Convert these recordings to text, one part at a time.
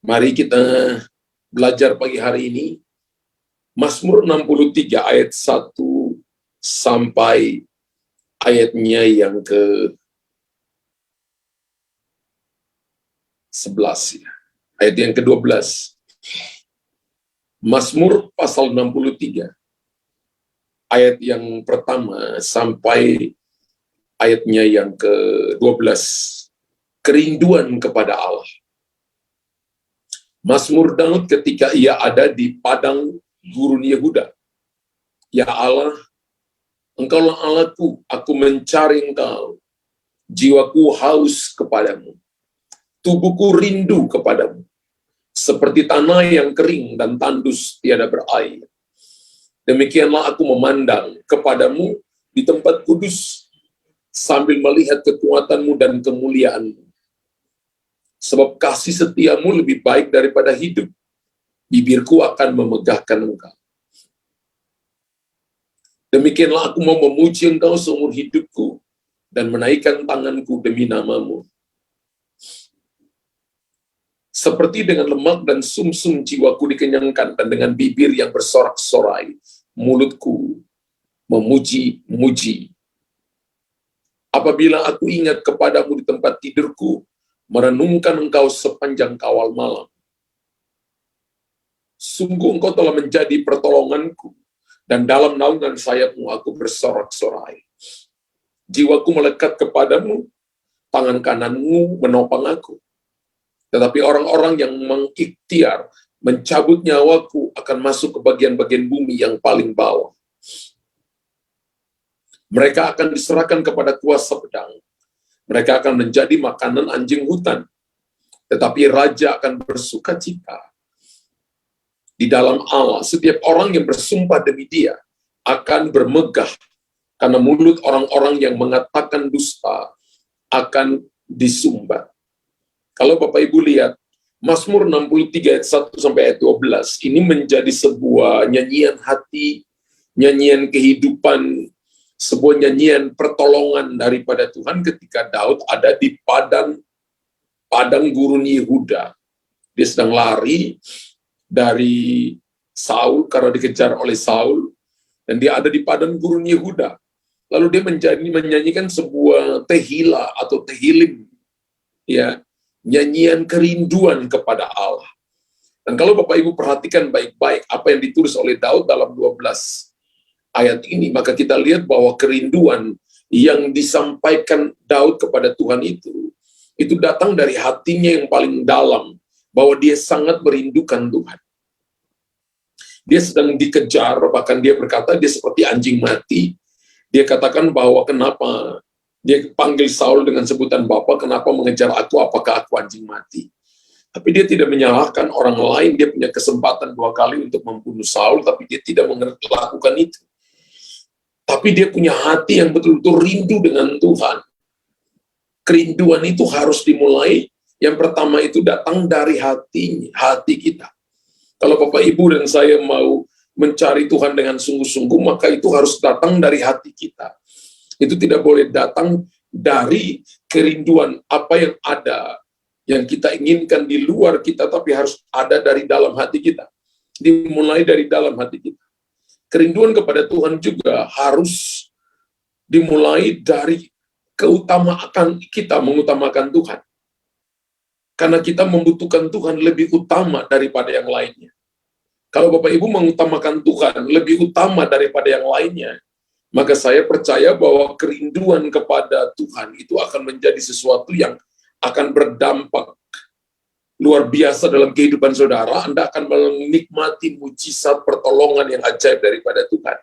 Mari kita belajar pagi hari ini, Mazmur 63 ayat 1 sampai ayatnya yang ke-11. Ayat yang ke-12. Mazmur pasal 63, ayat yang pertama sampai ayatnya yang ke-12. Kerinduan kepada Allah. Mazmur Daud ketika ia ada di padang gurun Yehuda. Ya Allah, Engkaulah Allahku, aku mencari Engkau. Jiwaku haus kepadamu. Tubuhku rindu kepadamu. Seperti tanah yang kering dan tandus tiada berair. Demikianlah aku memandang kepadamu di tempat kudus, sambil melihat kekuatanmu dan kemuliaanmu. Sebab kasih setiamu lebih baik daripada hidup. Bibirku akan memegahkan Engkau. Demikianlah aku mau memuji Engkau seumur hidupku, dan menaikkan tanganku demi namamu. Seperti dengan lemak dan sumsum jiwaku dikenyangkan, dan dengan bibir yang bersorak-sorai, mulutku memuji-muji. Apabila aku ingat kepadamu di tempat tidurku, merenungkan Engkau sepanjang kawal malam. Sungguh Engkau telah menjadi pertolonganku, dan dalam naungan sayapmu aku bersorak-sorai. Jiwaku melekat kepadamu, tangan kananmu menopang aku. Tetapi orang-orang yang mengikhtiar mencabut nyawaku akan masuk ke bagian-bagian bumi yang paling bawah. Mereka akan diserahkan kepada kuasa pedang. Mereka akan menjadi makanan anjing hutan. Tetapi raja akan bersuka cita di dalam Allah. Setiap orang yang bersumpah demi Dia akan bermegah, karena mulut orang-orang yang mengatakan dusta akan disumbat. Kalau Bapak Ibu lihat, Mazmur 63 ayat 1 sampai ayat 12, ini menjadi sebuah nyanyian hati, nyanyian kehidupan, sebuah nyanyian pertolongan daripada Tuhan ketika Daud ada di padang gurun Yehuda. Dia sedang lari dari Saul karena dikejar oleh Saul, dan dia ada di padang gurun Yehuda. Lalu dia menyanyikan sebuah tehila atau tehilim, ya, nyanyian kerinduan kepada Allah. Dan kalau Bapak Ibu perhatikan baik-baik apa yang ditulis oleh Daud dalam 12 ayat ini, maka kita lihat bahwa kerinduan yang disampaikan Daud kepada Tuhan itu datang dari hatinya yang paling dalam, bahwa dia sangat merindukan Tuhan. Dia sedang dikejar, bahkan dia berkata dia seperti anjing mati. Dia katakan bahwa kenapa dia panggil Saul dengan sebutan Bapa, kenapa mengejar aku, apakah aku anjing mati? Tapi dia tidak menyalahkan orang lain. Dia punya kesempatan 2 kali untuk membunuh Saul, tapi dia tidak melakukan itu. Tapi dia punya hati yang betul-betul rindu dengan Tuhan. Kerinduan itu harus dimulai, yang pertama itu datang dari hati kita. Kalau Bapak Ibu dan saya mau mencari Tuhan dengan sungguh-sungguh, maka itu harus datang dari hati kita. Itu tidak boleh datang dari kerinduan apa yang ada, yang kita inginkan di luar kita, tapi harus ada dari dalam hati kita. Dimulai dari dalam hati kita. Kerinduan kepada Tuhan juga harus dimulai dari keutamaan kita mengutamakan Tuhan. Karena kita membutuhkan Tuhan lebih utama daripada yang lainnya. Kalau Bapak Ibu mengutamakan Tuhan lebih utama daripada yang lainnya, maka saya percaya bahwa kerinduan kepada Tuhan itu akan menjadi sesuatu yang akan berdampak luar biasa dalam kehidupan saudara. Anda akan menikmati mujizat pertolongan yang ajaib daripada Tuhan.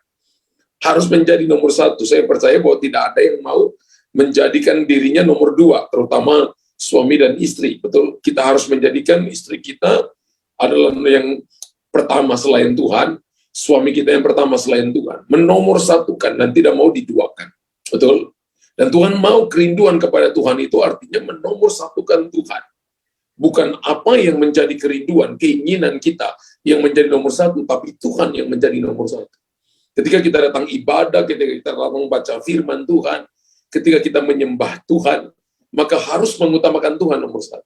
Harus menjadi nomor 1. Saya percaya bahwa tidak ada yang mau menjadikan dirinya nomor 2, terutama suami dan istri. Betul, kita harus menjadikan istri kita adalah yang pertama selain Tuhan, suami kita yang pertama selain Tuhan. Menomor satukan dan tidak mau diduakan. Betul? Dan Tuhan mau kerinduan kepada Tuhan itu artinya menomor satukan Tuhan. Bukan apa yang menjadi kerinduan, keinginan kita yang menjadi nomor 1, tapi Tuhan yang menjadi nomor 1. Ketika kita datang ibadah, ketika kita datang membaca firman Tuhan, ketika kita menyembah Tuhan, maka harus mengutamakan Tuhan nomor 1.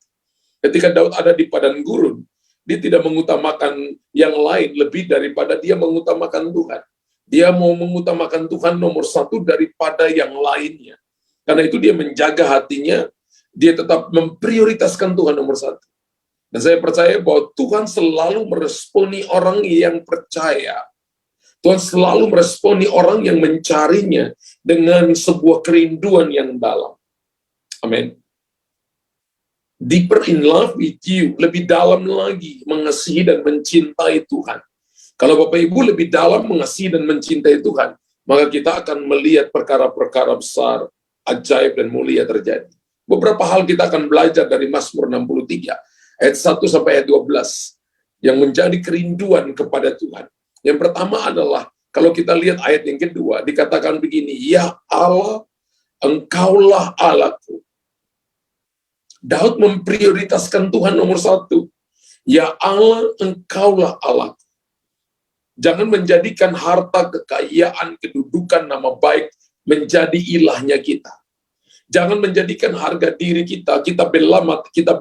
Ketika Daud ada di padang gurun, dia tidak mengutamakan yang lain lebih daripada dia mengutamakan Tuhan. Dia mau mengutamakan Tuhan nomor satu daripada yang lainnya. Karena itu dia menjaga hatinya, dia tetap memprioritaskan Tuhan nomor satu. Dan saya percaya bahwa Tuhan selalu meresponi orang yang percaya. Tuhan selalu meresponi orang yang mencarinya dengan sebuah kerinduan yang dalam. Amin. Deeper in love with you, lebih dalam lagi mengasihi dan mencintai Tuhan. Kalau Bapak Ibu lebih dalam mengasihi dan mencintai Tuhan, maka kita akan melihat perkara-perkara besar, ajaib dan mulia terjadi. Beberapa hal kita akan belajar dari Mazmur 63, ayat 1 sampai ayat 12, yang menjadi kerinduan kepada Tuhan. Yang pertama adalah, kalau kita lihat ayat yang kedua, dikatakan begini, ya Allah, Engkaulah Allahku. Daud memprioritaskan Tuhan nomor satu. Ya Allah, Engkaulah Allahku. Jangan menjadikan harta, kekayaan, kedudukan, nama baik menjadi ilahnya kita. Jangan menjadikan harga diri kita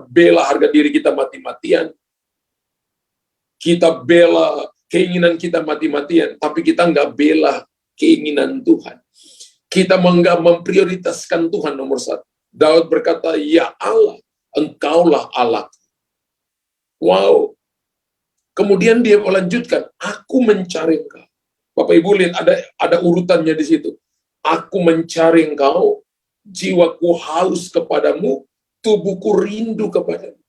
bela harga diri kita mati-matian. Kita bela keinginan kita mati-matian, tapi kita nggak bela keinginan Tuhan. Kita nggak memprioritaskan Tuhan nomor satu. Daud berkata, ya Allah, Engkaulah Allah. Wow. Kemudian dia melanjutkan, aku mencari Engkau. Bapak Ibu lihat ada urutannya di situ. Aku mencari Engkau, jiwaku haus kepadamu, tubuhku rindu kepadamu.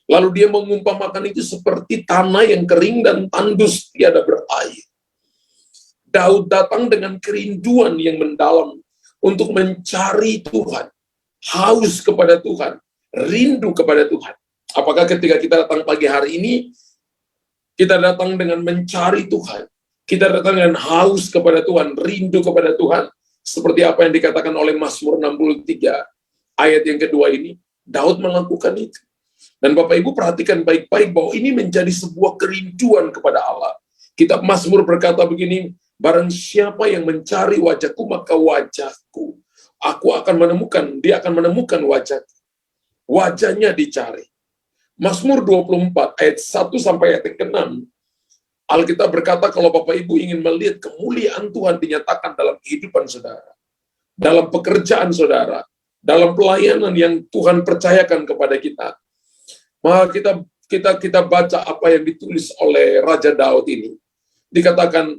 Lalu dia mengumpamakan itu seperti tanah yang kering dan tandus tiada berair. Daud datang dengan kerinduan yang mendalam untuk mencari Tuhan, haus kepada Tuhan, rindu kepada Tuhan. Apakah ketika kita datang pagi hari ini, kita datang dengan mencari Tuhan, kita datang dengan haus kepada Tuhan, rindu kepada Tuhan, seperti apa yang dikatakan oleh Mazmur 63, ayat yang kedua ini, Daud melakukan itu. Dan Bapak Ibu perhatikan baik-baik bahwa ini menjadi sebuah kerinduan kepada Allah. Kitab Mazmur berkata begini, barang siapa yang mencari wajahku, maka wajahku aku akan menemukan, dia akan menemukan wajahku. Wajahnya dicari. Mazmur 24 ayat 1 sampai ayat yang ke-6. Alkitab berkata kalau Bapak Ibu ingin melihat kemuliaan Tuhan dinyatakan dalam kehidupan saudara, dalam pekerjaan saudara, dalam pelayanan yang Tuhan percayakan kepada kita, maka kita baca apa yang ditulis oleh Raja Daud ini. Dikatakan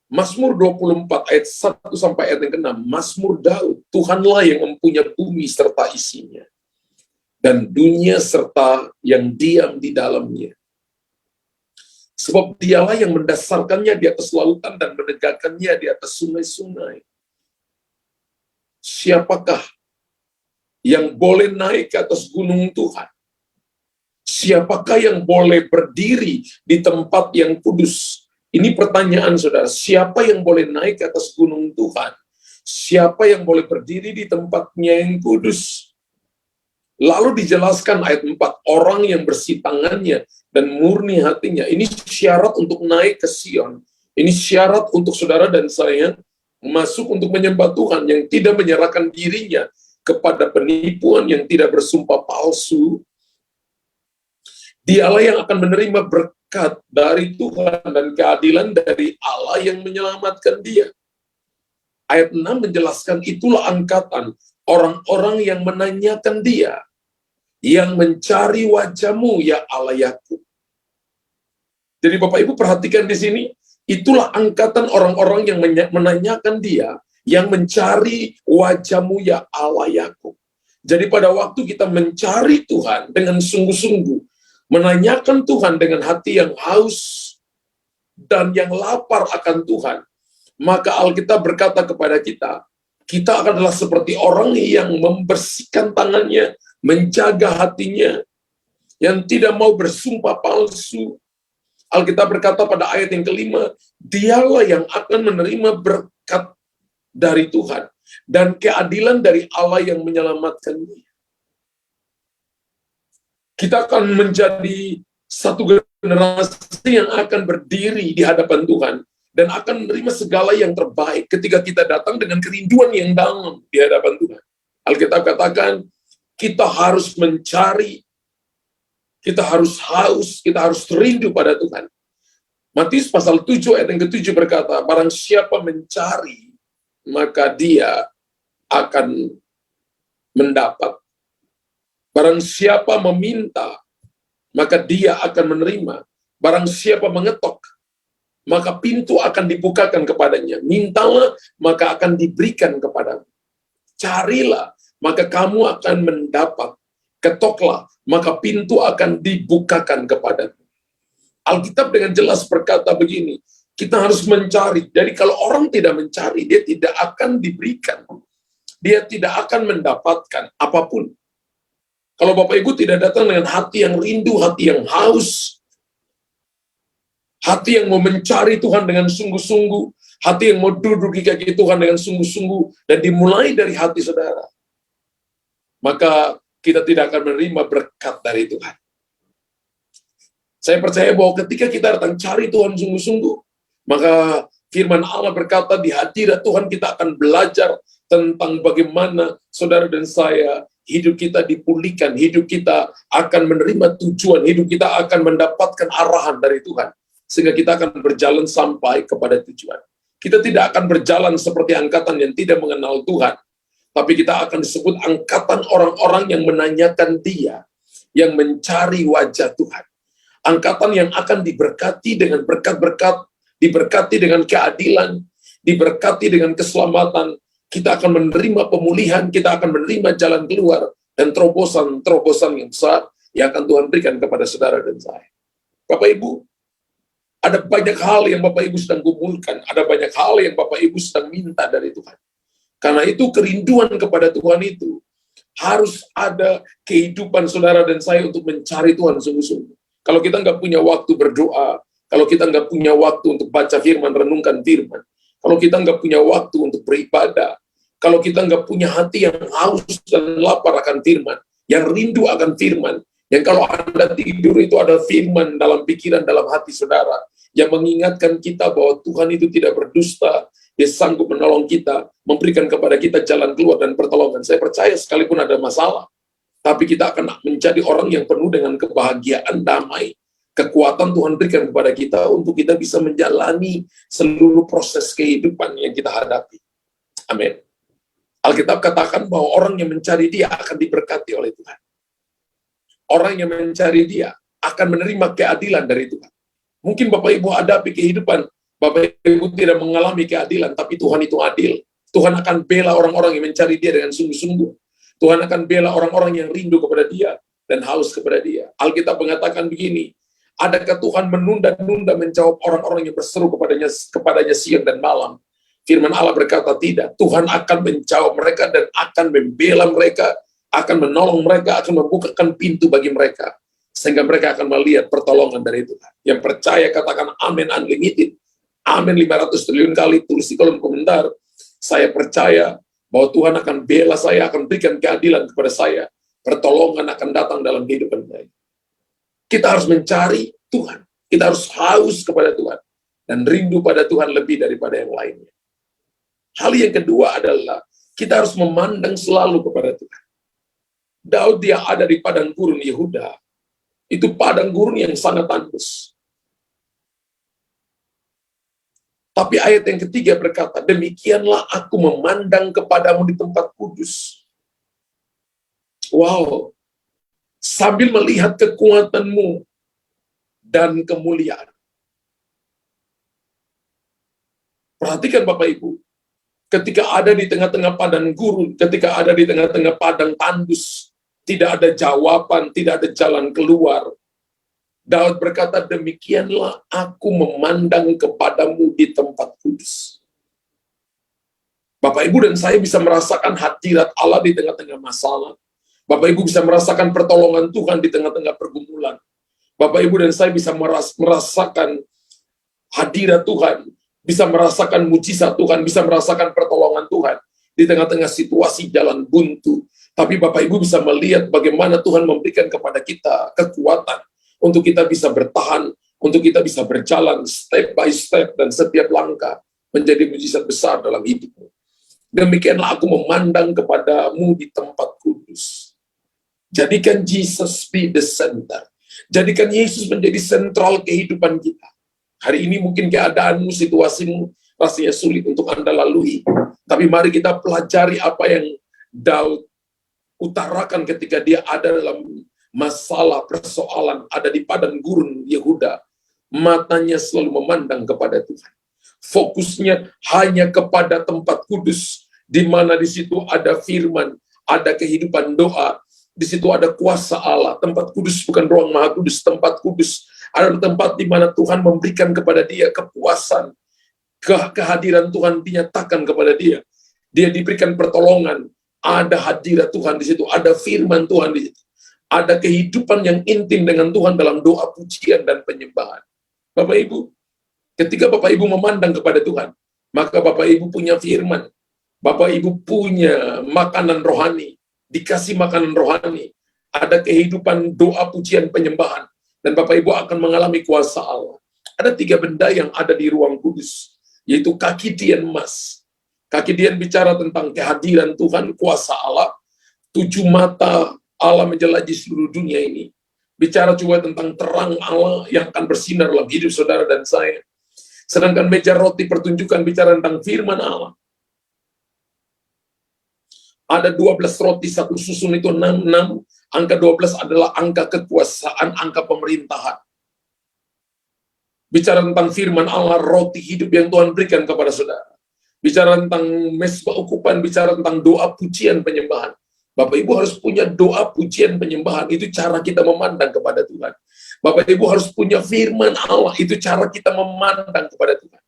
Mazmur 24 ayat 1 sampai ayat yang ke-6, Mazmur Daud, Tuhanlah yang mempunyai bumi serta isinya, dan dunia serta yang diam di dalamnya. Sebab dialah yang mendasarkannya di atas lautan dan menegakkannya di atas sungai-sungai. Siapakah yang boleh naik ke atas gunung Tuhan? Siapakah yang boleh berdiri di tempat yang kudus? Ini pertanyaan saudara, siapa yang boleh naik ke atas gunung Tuhan? Siapa yang boleh berdiri di tempatnya yang kudus? Lalu dijelaskan ayat 4, orang yang bersih tangannya dan murni hatinya. Ini syarat untuk naik ke Sion. Ini syarat untuk saudara dan saya masuk untuk menyembah Tuhan, yang tidak menyerahkan dirinya kepada penipuan, yang tidak bersumpah palsu. Dialah yang akan menerima berkat dari Tuhan dan keadilan dari Allah yang menyelamatkan dia. Ayat 6 menjelaskan itulah angkatan orang-orang yang menanyakan dia, yang mencari wajahmu ya Allah Yakub. Jadi Bapak Ibu perhatikan di sini, itulah angkatan orang-orang yang menanyakan dia, yang mencari wajahmu ya Allah Yakub. Jadi pada waktu kita mencari Tuhan dengan sungguh-sungguh, menanyakan Tuhan dengan hati yang haus dan yang lapar akan Tuhan, maka Alkitab berkata kepada kita adalah seperti orang yang membersihkan tangannya, menjaga hatinya, yang tidak mau bersumpah palsu. Alkitab berkata pada ayat yang ke-5, dialah yang akan menerima berkat dari Tuhan dan keadilan dari Allah yang menyelamatkan dia. Kita akan menjadi satu generasi yang akan berdiri di hadapan Tuhan dan akan menerima segala yang terbaik ketika kita datang dengan kerinduan yang dalam di hadapan Tuhan. Alkitab katakan, kita harus mencari Kita harus haus, kita harus rindu pada Tuhan. Matius pasal 7 ayat yang ke-7 berkata, barang siapa mencari, maka dia akan mendapat. Barang siapa meminta, maka dia akan menerima. Barang siapa mengetok, maka pintu akan dibukakan kepadanya. Mintalah, maka akan diberikan kepadamu. Carilah, maka kamu akan mendapat. Ketoklah, maka pintu akan dibukakan kepadamu. Alkitab dengan jelas berkata begini, kita harus mencari. Jadi kalau orang tidak mencari, dia tidak akan diberikan. Dia tidak akan mendapatkan apapun. Kalau Bapak Ibu tidak datang dengan hati yang rindu, hati yang haus, hati yang mau mencari Tuhan dengan sungguh-sungguh, hati yang mau duduk di kaki Tuhan dengan sungguh-sungguh, dan dimulai dari hati saudara, maka kita tidak akan menerima berkat dari Tuhan. Saya percaya bahwa ketika kita datang cari Tuhan sungguh-sungguh, maka firman Allah berkata di hadirat Tuhan kita akan belajar tentang bagaimana saudara dan saya, hidup kita dipulihkan, hidup kita akan menerima tujuan, hidup kita akan mendapatkan arahan dari Tuhan. Sehingga kita akan berjalan sampai kepada tujuan. Kita tidak akan berjalan seperti angkatan yang tidak mengenal Tuhan, tapi kita akan disebut angkatan orang-orang yang menanyakan Dia, yang mencari wajah Tuhan. Angkatan yang akan diberkati dengan berkat-berkat, diberkati dengan keadilan, diberkati dengan keselamatan. Kita akan menerima pemulihan, kita akan menerima jalan keluar, dan terobosan-terobosan yang besar yang akan Tuhan berikan kepada saudara dan saya. Bapak Ibu, ada banyak hal yang Bapak Ibu sedang gumulkan, ada banyak hal yang Bapak Ibu sedang minta dari Tuhan. Karena itu kerinduan kepada Tuhan itu harus ada kehidupan saudara dan saya untuk mencari Tuhan sungguh-sungguh. Kalau kita nggak punya waktu berdoa, kalau kita nggak punya waktu untuk baca firman, renungkan firman, kalau kita nggak punya waktu untuk beribadah, kalau kita nggak punya hati yang haus dan lapar akan firman, yang rindu akan firman, yang kalau Anda tidur itu ada firman dalam pikiran, dalam hati saudara, yang mengingatkan kita bahwa Tuhan itu tidak berdusta, Dia sanggup menolong kita, memberikan kepada kita jalan keluar dan pertolongan. Saya percaya sekalipun ada masalah, tapi kita akan menjadi orang yang penuh dengan kebahagiaan, damai, kekuatan Tuhan berikan kepada kita untuk kita bisa menjalani seluruh proses kehidupan yang kita hadapi. Amin. Alkitab katakan bahwa orang yang mencari Dia akan diberkati oleh Tuhan. Orang yang mencari Dia akan menerima keadilan dari Tuhan. Mungkin Bapak Ibu hadapi kehidupan, Bapak Ibu tidak mengalami keadilan, tapi Tuhan itu adil. Tuhan akan bela orang-orang yang mencari Dia dengan sungguh-sungguh. Tuhan akan bela orang-orang yang rindu kepada Dia dan haus kepada Dia. Alkitab mengatakan begini, adakah Tuhan menunda-nunda menjawab orang-orang yang berseru kepadanya siang dan malam? Firman Allah berkata tidak. Tuhan akan menjawab mereka dan akan membela mereka, akan menolong mereka, akan membukakan pintu bagi mereka, sehingga mereka akan melihat pertolongan dari Tuhan. Yang percaya katakan amin unlimited. Amin 500 triliun kali, tulis di kolom komentar. Saya percaya bahwa Tuhan akan bela saya, akan berikan keadilan kepada saya. Pertolongan akan datang dalam kehidupan saya. Kita harus mencari Tuhan. Kita harus haus kepada Tuhan. Dan rindu pada Tuhan lebih daripada yang lainnya. Hal yang kedua adalah, kita harus memandang selalu kepada Tuhan. Daud dia ada di padang gurun Yehuda. Itu padang gurun yang sangat tandus. Tapi ayat yang ketiga berkata, demikianlah aku memandang kepadamu di tempat kudus. Wow. Sambil melihat kekuatanmu dan kemuliaan. Perhatikan Bapak Ibu. Ketika ada di tengah-tengah padang gurun, ketika ada di tengah-tengah padang tandus, tidak ada jawaban, tidak ada jalan keluar. Daud berkata, demikianlah aku memandang kepadamu di tempat kudus. Bapak Ibu dan saya bisa merasakan hadirat Allah di tengah-tengah masalah. Bapak Ibu bisa merasakan pertolongan Tuhan di tengah-tengah pergumulan. Bapak Ibu dan saya bisa merasakan hadirat Tuhan, bisa merasakan mujizat Tuhan, bisa merasakan pertolongan Tuhan di tengah-tengah situasi jalan buntu. Tapi Bapak Ibu bisa melihat bagaimana Tuhan memberikan kepada kita kekuatan untuk kita bisa bertahan, untuk kita bisa berjalan step by step, dan setiap langkah menjadi mujizat besar dalam hidupmu. Demikianlah aku memandang kepadamu di tempat kudus. Jadikan Jesus be the center. Jadikan Yesus menjadi sentral kehidupan kita. Hari ini mungkin keadaanmu, situasimu rasanya sulit untuk Anda lalui. Tapi mari kita pelajari apa yang Daud utarakan ketika dia ada dalam masalah, persoalan, ada di padang gurun Yehuda. Matanya selalu memandang kepada Tuhan. Fokusnya hanya kepada tempat kudus, di mana di situ ada firman, ada kehidupan doa, di situ ada kuasa Allah. Tempat kudus bukan ruang maha kudus, tempat kudus adalah tempat di mana Tuhan memberikan kepada dia kepuasan, kehadiran Tuhan dinyatakan kepada dia. Dia diberikan pertolongan, ada hadirat Tuhan di situ, ada firman Tuhan di situ. Ada kehidupan yang intim dengan Tuhan dalam doa, pujian, dan penyembahan. Bapak Ibu, ketika Bapak Ibu memandang kepada Tuhan, maka Bapak Ibu punya firman, Bapak Ibu punya makanan rohani, dikasih makanan rohani, ada kehidupan doa, pujian, penyembahan, dan Bapak Ibu akan mengalami kuasa Allah. Ada 3 benda yang ada di ruang kudus, yaitu kaki dian emas. Kaki dian bicara tentang kehadiran Tuhan, kuasa Allah. 7 mata Allah menjelajahi seluruh dunia ini. Bicara juga tentang terang Allah yang akan bersinar dalam hidup saudara dan saya. Sedangkan meja roti pertunjukan bicara tentang firman Allah. Ada 12 roti, 1 susun itu 6. Angka 12 adalah angka kekuasaan, angka pemerintahan. Bicara tentang firman Allah, roti hidup yang Tuhan berikan kepada saudara. Bicara tentang mesbah ukupan, bicara tentang doa, pujian, penyembahan. Bapak Ibu harus punya doa, pujian, penyembahan. Itu cara kita memandang kepada Tuhan. Bapak Ibu harus punya firman Allah. Itu cara kita memandang kepada Tuhan.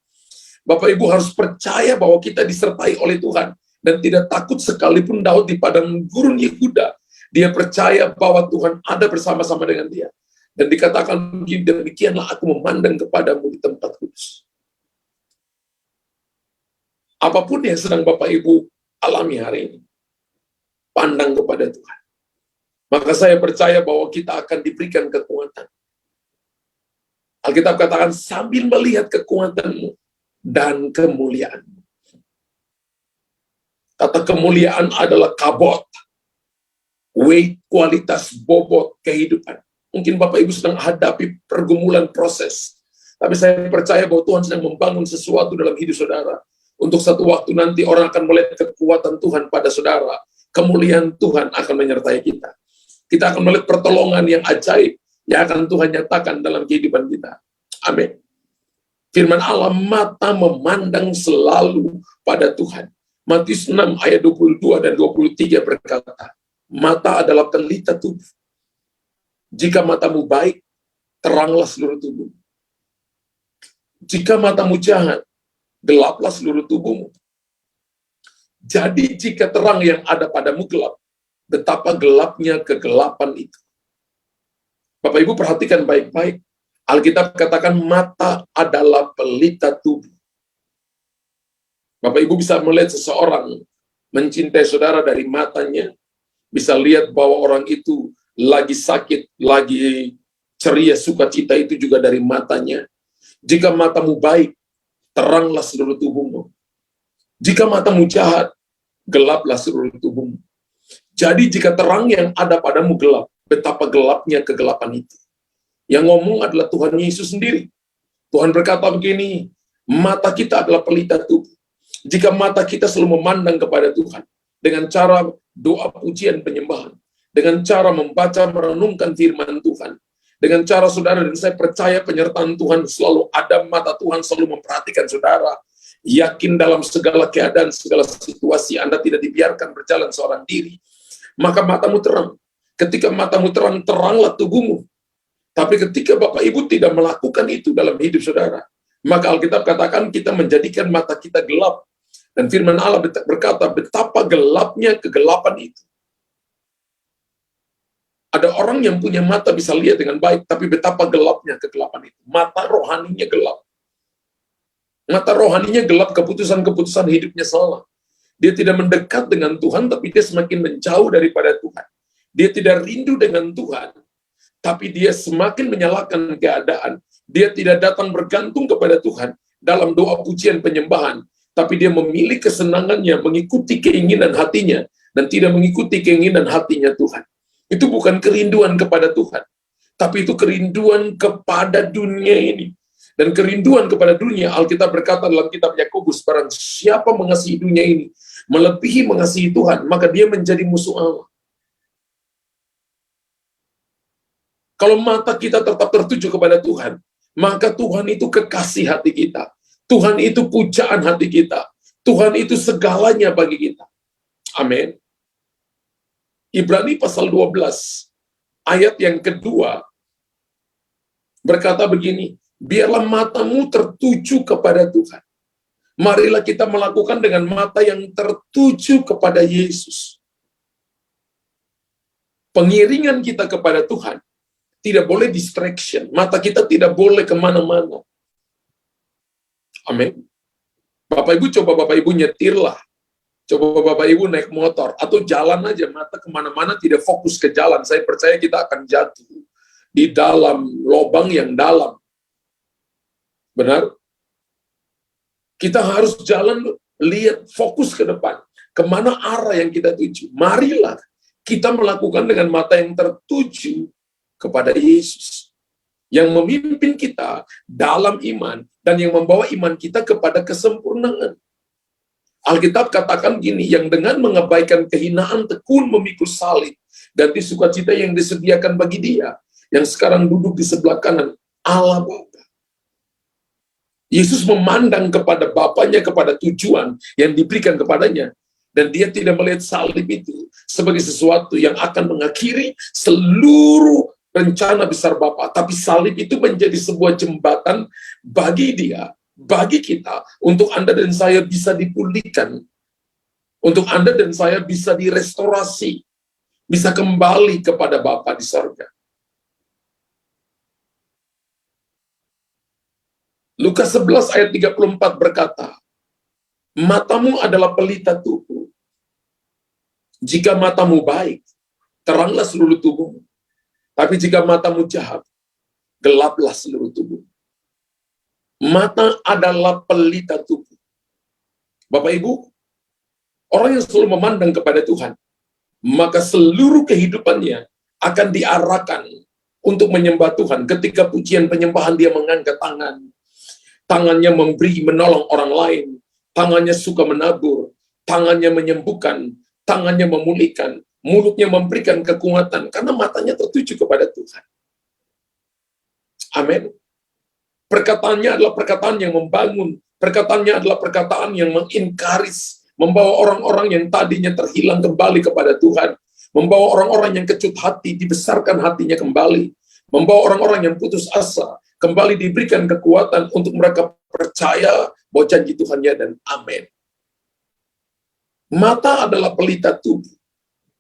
Bapak Ibu harus percaya bahwa kita disertai oleh Tuhan. Dan tidak takut sekalipun Daud di padang gurun Yehuda. Dia percaya bahwa Tuhan ada bersama-sama dengan dia. Dan dikatakan, demikianlah aku memandang kepadamu di tempat kudus. Apapun yang sedang Bapak Ibu alami hari ini, pandang kepada Tuhan. Maka saya percaya bahwa kita akan diberikan kekuatan. Alkitab katakan, sambil melihat kekuatanmu dan kemuliaanmu. Kata kemuliaan adalah kabot, weight, kualitas, bobot kehidupan. Mungkin Bapak Ibu sedang hadapi pergumulan proses. Tapi saya percaya bahwa Tuhan sedang membangun sesuatu dalam hidup saudara. Untuk satu waktu nanti orang akan melihat kekuatan Tuhan pada saudara. Kemuliaan Tuhan akan menyertai kita. Kita akan melihat pertolongan yang ajaib yang akan Tuhan nyatakan dalam kehidupan kita. Amin. Firman Allah, mata memandang selalu pada Tuhan. Matius 6 ayat 22 dan 23 berkata, mata adalah pelita tubuh. Jika matamu baik, teranglah seluruh tubuh. Jika matamu jahat, gelaplah seluruh tubuhmu. Jadi jika terang yang ada padamu gelap, betapa gelapnya kegelapan itu. Bapak Ibu perhatikan baik-baik. Alkitab katakan mata adalah pelita tubuh. Bapak Ibu bisa melihat seseorang mencintai saudara dari matanya, bisa lihat bahwa orang itu lagi sakit, lagi ceria, sukacita itu juga dari matanya. Jika matamu baik, teranglah seluruh tubuhmu. Jika matamu jahat, gelaplah seluruh tubuhmu. Jadi jika terang yang ada padamu gelap, betapa gelapnya kegelapan itu. Yang ngomong adalah Tuhan Yesus sendiri. Tuhan berkata begini, mata kita adalah pelita tubuh. Jika mata kita selalu memandang kepada Tuhan, dengan cara doa, pujian, penyembahan, dengan cara membaca, merenungkan firman Tuhan, dengan cara saudara dan saya percaya penyertaan Tuhan selalu ada, mata Tuhan selalu memperhatikan saudara, yakin dalam segala keadaan, segala situasi, Anda tidak dibiarkan berjalan seorang diri, maka matamu terang. Ketika matamu terang, teranglah tubuhmu. Tapi ketika Bapak Ibu tidak melakukan itu dalam hidup saudara, maka Alkitab katakan kita menjadikan mata kita gelap. Dan firman Allah berkata, betapa gelapnya kegelapan itu. Ada orang yang punya mata bisa lihat dengan baik, tapi betapa gelapnya kegelapan itu. Mata rohaninya gelap. Mata rohaninya gelap, keputusan-keputusan hidupnya salah. Dia tidak mendekat dengan Tuhan, tapi dia semakin menjauh daripada Tuhan. Dia tidak rindu dengan Tuhan, tapi dia semakin menyalahkan keadaan. Dia tidak datang bergantung kepada Tuhan dalam doa, pujian, penyembahan, tapi dia memilih kesenangannya, mengikuti keinginan hatinya, dan tidak mengikuti keinginan hatinya Tuhan. Itu bukan kerinduan kepada Tuhan. tapi itu kerinduan kepada dunia ini. Dan kerinduan kepada dunia, Alkitab berkata dalam kitab Yakobus, barang siapa mengasihi dunia ini, melebihi mengasihi Tuhan, maka dia menjadi musuh Allah. Kalau mata kita tetap tertuju kepada Tuhan, maka Tuhan itu kekasih hati kita. Tuhan itu pujaan hati kita. Tuhan itu segalanya bagi kita. Amin. Ibrani pasal 12, ayat yang kedua, berkata begini, biarlah matamu tertuju kepada Tuhan. Marilah kita melakukan dengan mata yang tertuju kepada Yesus. Pengiringan kita kepada Tuhan tidak boleh distraction. Mata kita tidak boleh kemana-mana. Amin. Bapak Ibu, coba Bapak Ibu nyetirlah. Coba Bapak Ibu naik motor, atau jalan aja, mata kemana-mana tidak fokus ke jalan. Saya percaya kita akan jatuh di dalam lubang yang dalam. Benar? Kita harus jalan, lihat, fokus ke depan. Kemana arah yang kita tuju. Marilah kita melakukan dengan mata yang tertuju kepada Yesus, yang memimpin kita dalam iman, dan yang membawa iman kita kepada kesempurnaan. Alkitab katakan gini, yang dengan mengabaikan kehinaan tekun memikul salib, dan sukacita yang disediakan bagi dia, yang sekarang duduk di sebelah kanan Allah Bapa. Yesus memandang kepada Bapanya, kepada tujuan yang diberikan kepadanya, dan dia tidak melihat salib itu sebagai sesuatu yang akan mengakhiri seluruh rencana besar Bapa, tapi salib itu menjadi sebuah jembatan bagi dia, bagi kita, untuk Anda dan saya bisa dipulihkan, untuk Anda dan saya bisa direstorasi, bisa kembali kepada Bapa di sorga. Lukas 11 ayat 34 berkata, matamu adalah pelita tubuh. Jika matamu baik, teranglah seluruh tubuhmu. Tapi jika matamu jahat, gelaplah seluruh tubuh. Mata adalah pelita tubuh. Bapak Ibu, orang yang selalu memandang kepada Tuhan, maka seluruh kehidupannya akan diarahkan untuk menyembah Tuhan. Ketika pujian penyembahan dia mengangkat tangan, tangannya memberi, menolong orang lain, tangannya suka menabur, tangannya menyembuhkan, tangannya memulihkan, mulutnya memberikan kekuatan, karena matanya tertuju kepada Tuhan. Amin. Perkataannya adalah perkataan yang membangun, perkataannya adalah perkataan yang mengencourage, membawa orang-orang yang tadinya terhilang kembali kepada Tuhan, membawa orang-orang yang kecut hati, dibesarkan hatinya kembali, membawa orang-orang yang putus asa, kembali diberikan kekuatan untuk mereka percaya bahwa janji Tuhan ya dan amin. Mata adalah pelita tubuh.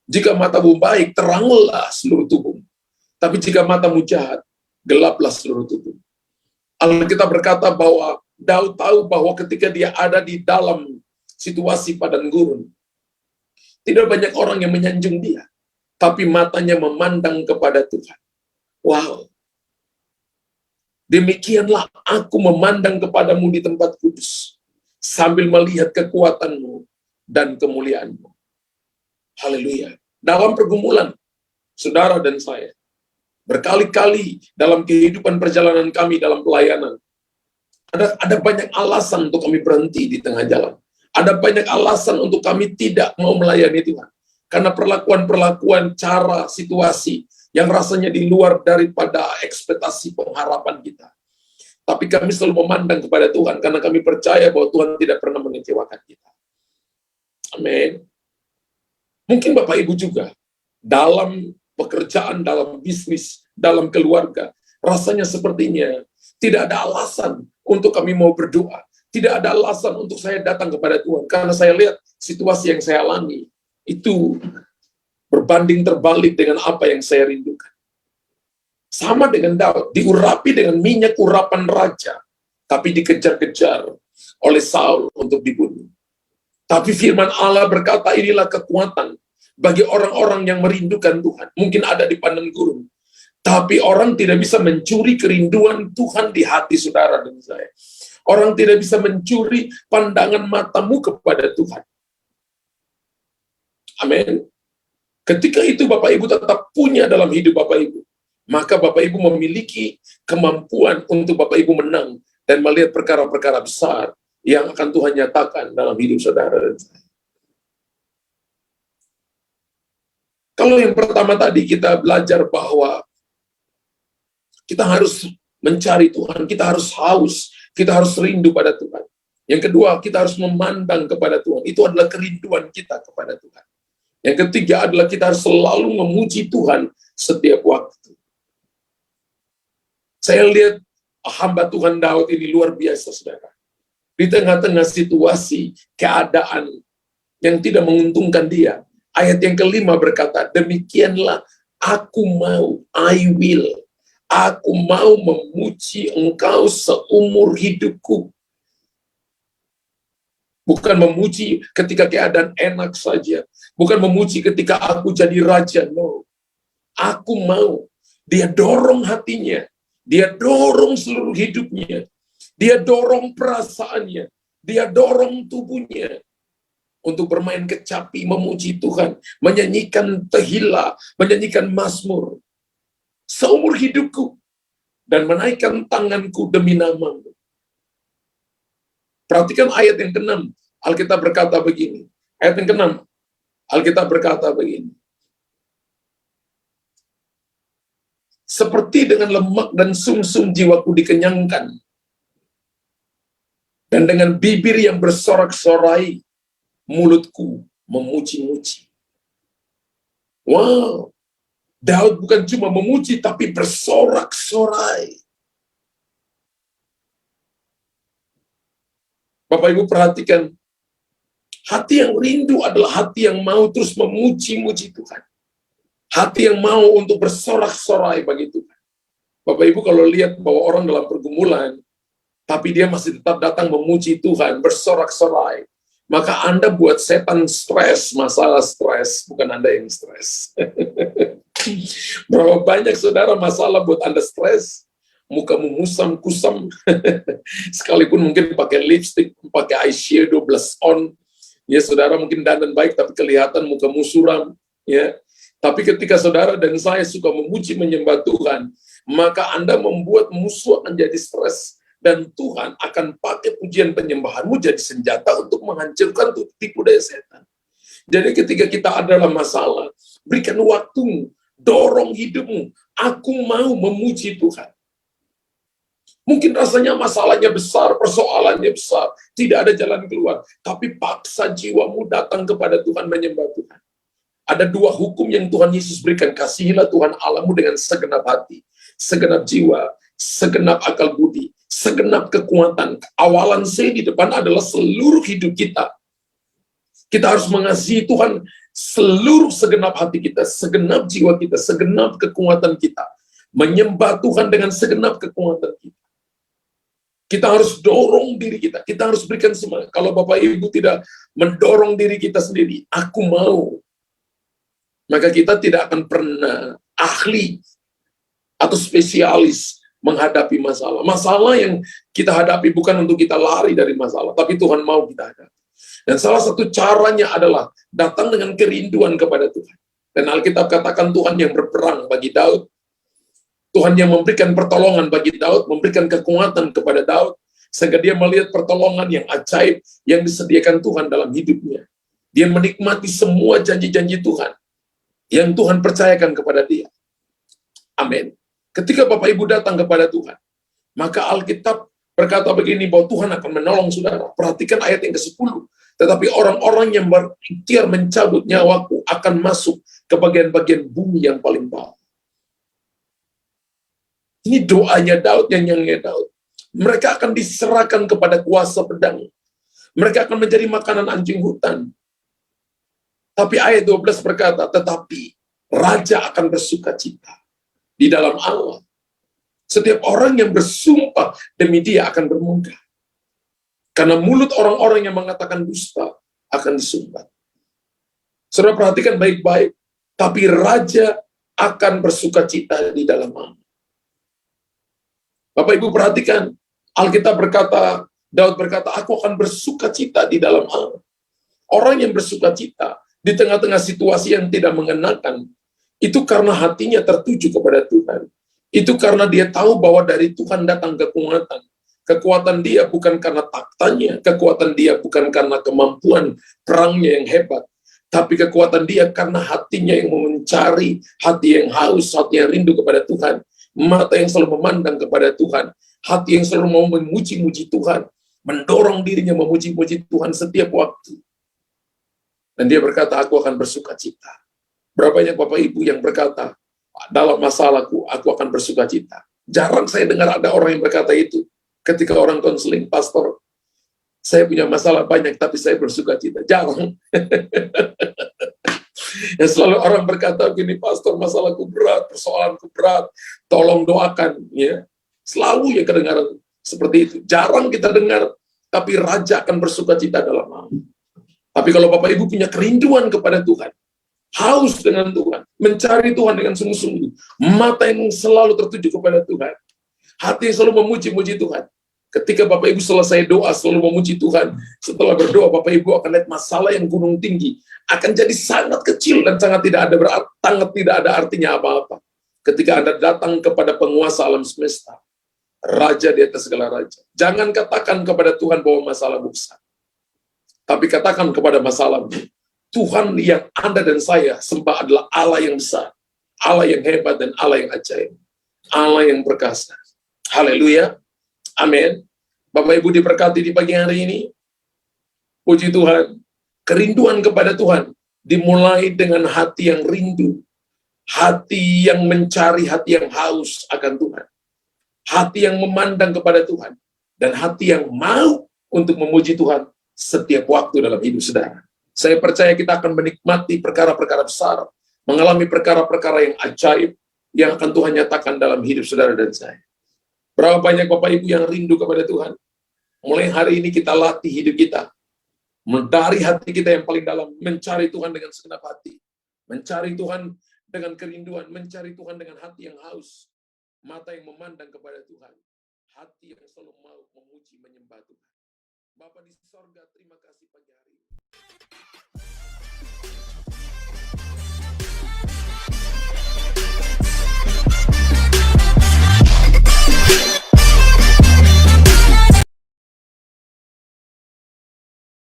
Jika matamu baik, teranglah seluruh tubuh. Tapi jika matamu jahat, gelaplah seluruh tubuh. Alkitab berkata bahwa Daud tahu bahwa ketika dia ada di dalam situasi padang gurun, tidak banyak orang yang menyanjung dia, tapi matanya memandang kepada Tuhan. Wow. Demikianlah aku memandang kepadamu di tempat kudus, sambil melihat kekuatanmu dan kemuliaanmu. Haleluya. Dalam pergumulan, saudara dan saya, berkali-kali dalam kehidupan perjalanan kami dalam pelayanan, ada banyak alasan untuk kami berhenti di tengah jalan. Ada banyak alasan untuk kami tidak mau melayani Tuhan. Karena perlakuan-perlakuan, cara, situasi yang rasanya di luar daripada ekspektasi pengharapan kita. Tapi kami selalu memandang kepada Tuhan, karena kami percaya bahwa Tuhan tidak pernah mengecewakan kita. Amin. Mungkin Bapak Ibu juga, dalam pekerjaan, dalam bisnis, dalam keluarga, rasanya sepertinya tidak ada alasan untuk kami mau berdoa. Tidak ada alasan untuk saya datang kepada Tuhan. Karena saya lihat situasi yang saya alami, itu berbanding terbalik dengan apa yang saya rindukan. Sama dengan Daud, diurapi dengan minyak urapan raja, tapi dikejar-kejar oleh Saul untuk dibunuh. Tapi firman Allah berkata, inilah kekuatan bagi orang-orang yang merindukan Tuhan. Mungkin ada di padang gurun, tapi orang tidak bisa mencuri kerinduan Tuhan di hati saudara dan saya. Orang tidak bisa mencuri pandangan matamu kepada Tuhan. Amin. Ketika itu Bapak Ibu tetap punya dalam hidup Bapak Ibu, maka Bapak Ibu memiliki kemampuan untuk Bapak Ibu menang dan melihat perkara-perkara besar yang akan Tuhan nyatakan dalam hidup saudara dan saya. Kalau yang pertama tadi kita belajar bahwa kita harus mencari Tuhan, kita harus haus, kita harus rindu pada Tuhan. Yang kedua, kita harus memandang kepada Tuhan. Itu adalah kerinduan kita kepada Tuhan. Yang ketiga adalah kita harus selalu memuji Tuhan setiap waktu. Saya lihat hamba Tuhan Daud ini luar biasa, saudara. Di tengah-tengah situasi, keadaan yang tidak menguntungkan dia. Ayat yang kelima berkata, demikianlah aku mau, I will. Aku mau memuji engkau seumur hidupku. Bukan memuji ketika keadaan enak saja. Bukan memuji ketika aku jadi raja. No. Aku mau. Dia dorong hatinya. Dia dorong seluruh hidupnya. Dia dorong perasaannya. Dia dorong tubuhnya. Untuk bermain kecapi, memuji Tuhan. Menyanyikan tehila. Menyanyikan mazmur. Seumur hidupku. Dan menaikkan tanganku demi namamu. Perhatikan ayat yang ke-6. Alkitab berkata begini. Ayat yang ke-6. Alkitab berkata begini. Seperti dengan lemak dan sumsum jiwaku dikenyangkan. Dan dengan bibir yang bersorak-sorai, mulutku memuji-muji. Wow. Daud bukan cuma memuji, tapi bersorak-sorai. Bapak Ibu perhatikan, hati yang rindu adalah hati yang mau terus memuji-muji Tuhan. Hati yang mau untuk bersorak-sorai bagi Tuhan. Bapak Ibu kalau lihat bahwa orang dalam pergumulan, tapi dia masih tetap datang memuji Tuhan, bersorak-sorai, maka Anda buat setan stres, masalah stres, bukan Anda yang stres. Berapa banyak saudara masalah buat Anda stres, mukamu musam, kusam, sekalipun mungkin pakai lipstick, pakai eyeshadow, blush on, ya saudara mungkin dandan baik, tapi kelihatan mukamu suram, ya. Tapi ketika saudara dan saya suka memuji menyembah Tuhan, maka Anda membuat musuh akan jadi stres, dan Tuhan akan pakai pujian penyembahanmu jadi senjata untuk menghancurkan tipu daya setan. Jadi ketika kita ada dalam masalah, berikan waktumu, dorong hidupmu, aku mau memuji Tuhan. Mungkin rasanya masalahnya besar, persoalannya besar, tidak ada jalan keluar. Tapi paksa jiwamu datang kepada Tuhan, menyembah Tuhan. Ada dua hukum yang Tuhan Yesus berikan. Kasihilah Tuhan Allahmu dengan segenap hati, segenap jiwa, segenap akal budi, segenap kekuatan. Awalan C di depan adalah seluruh hidup kita. Kita harus mengasihi Tuhan seluruh segenap hati kita, segenap jiwa kita, segenap kekuatan kita. Menyembah Tuhan dengan segenap kekuatan kita. Kita harus dorong diri kita. Kita harus berikan semangat. Kalau Bapak Ibu tidak mendorong diri kita sendiri, aku mau, maka kita tidak akan pernah ahli atau spesialis menghadapi masalah. Masalah yang kita hadapi bukan untuk kita lari dari masalah, tapi Tuhan mau kita hadapi. Dan salah satu caranya adalah datang dengan kerinduan kepada Tuhan. Dan Alkitab katakan Tuhan yang berperang bagi Daud. Tuhan yang memberikan pertolongan bagi Daud, memberikan kekuatan kepada Daud, sehingga dia melihat pertolongan yang ajaib yang disediakan Tuhan dalam hidupnya. Dia menikmati semua janji-janji Tuhan yang Tuhan percayakan kepada dia. Amin. Ketika Bapak Ibu datang kepada Tuhan, maka Alkitab berkata begini, bahwa Tuhan akan menolong saudara. Perhatikan ayat yang ke-10. Tetapi orang-orang yang berikhtiar mencabut nyawaku akan masuk ke bagian-bagian bumi yang paling bawah. Ini doanya Daud, nyanyiannya Daud. Mereka akan diserahkan kepada kuasa pedang. Mereka akan menjadi makanan anjing hutan. Tapi ayat 12 berkata, tetapi raja akan bersuka cita di dalam Allah. Setiap orang yang bersumpah demi dia akan bermunggah. Karena mulut orang-orang yang mengatakan dusta akan disumbat. Saudara perhatikan baik-baik. Tapi raja akan bersuka cita di dalam Allah. Bapak Ibu perhatikan, Alkitab berkata, Daud berkata, aku akan bersuka cita di dalam Allah. Orang yang bersuka cita di tengah-tengah situasi yang tidak mengenakan, itu karena hatinya tertuju kepada Tuhan. Itu karena dia tahu bahwa dari Tuhan datang kekuatan. Kekuatan dia bukan karena taktanya, kekuatan dia bukan karena kemampuan perangnya yang hebat, tapi kekuatan dia karena hatinya yang mau mencari, hati yang haus, hati yang rindu kepada Tuhan, mata yang selalu memandang kepada Tuhan, hati yang selalu mau memuji-muji Tuhan, mendorong dirinya memuji-muji Tuhan setiap waktu. Dan dia berkata, aku akan bersuka cita. Berapa banyak Bapak Ibu yang berkata, dalam masalahku, aku akan bersuka cita. Jarang saya dengar ada orang yang berkata itu. Ketika orang konseling, pastor, saya punya masalah banyak, tapi saya bersuka cita. Jarang. Ya, selalu orang berkata gini, pastor, masalahku berat, persoalanku berat, tolong doakan. Ya, selalu ya kedengaran seperti itu. Jarang kita dengar, tapi raja akan bersuka cita dalam hal. Tapi kalau Bapak Ibu punya kerinduan kepada Tuhan, haus dengan Tuhan, mencari Tuhan dengan sungguh-sungguh, mata yang selalu tertuju kepada Tuhan, hati yang selalu memuji-muji Tuhan. Ketika Bapak Ibu selesai doa, selalu memuji Tuhan, setelah berdoa, Bapak Ibu akan lihat masalah yang gunung tinggi, akan jadi sangat kecil dan sangat tidak ada artinya apa-apa. Ketika Anda datang kepada penguasa alam semesta, raja di atas segala raja. Jangan katakan kepada Tuhan bahwa masalah besar, tapi katakan kepada masalahmu, Tuhan yang Anda dan saya sembah adalah Allah yang besar, Allah yang hebat, dan Allah yang ajaib, Allah yang perkasa. Haleluya, amin. Bapak Ibu diberkati di pagi hari ini. Puji Tuhan, kerinduan kepada Tuhan dimulai dengan hati yang rindu, hati yang mencari, hati yang haus akan Tuhan, hati yang memandang kepada Tuhan, dan hati yang mau untuk memuji Tuhan setiap waktu dalam hidup saudara. Saya percaya kita akan menikmati perkara-perkara besar, mengalami perkara-perkara yang ajaib, yang akan Tuhan nyatakan dalam hidup saudara dan saya. Berapa banyak Bapak Ibu yang rindu kepada Tuhan? Mulai hari ini kita latih hidup kita, dari hati kita yang paling dalam, mencari Tuhan dengan segenap hati, mencari Tuhan dengan kerinduan, mencari Tuhan dengan hati yang haus, mata yang memandang kepada Tuhan, hati yang selalu mau memuji, menyembah Tuhan. Bapa di sorga, terima kasih pagi hari ini.